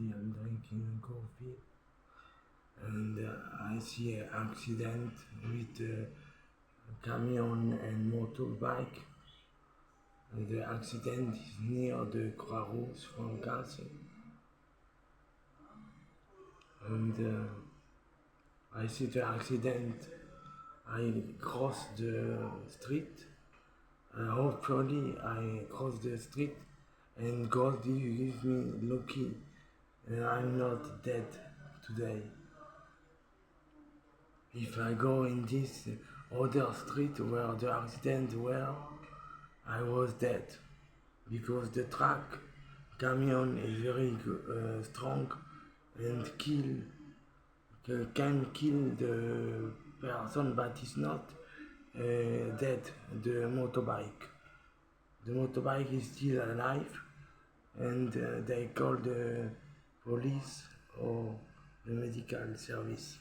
everybody. I'm drinking coffee, and I see an accident with a camion and motorbike. The accident is near the Croix-Rouge from Castle, and I see the accident. I cross the street. Hopefully, I cross the street, and God gives me lucky, and I'm not dead today. If I go in this other street where the accident were, I was dead, because the truck camion is very strong and can kill the person, but is not dead. The motorbike is still alive, and they call the police or the medical service.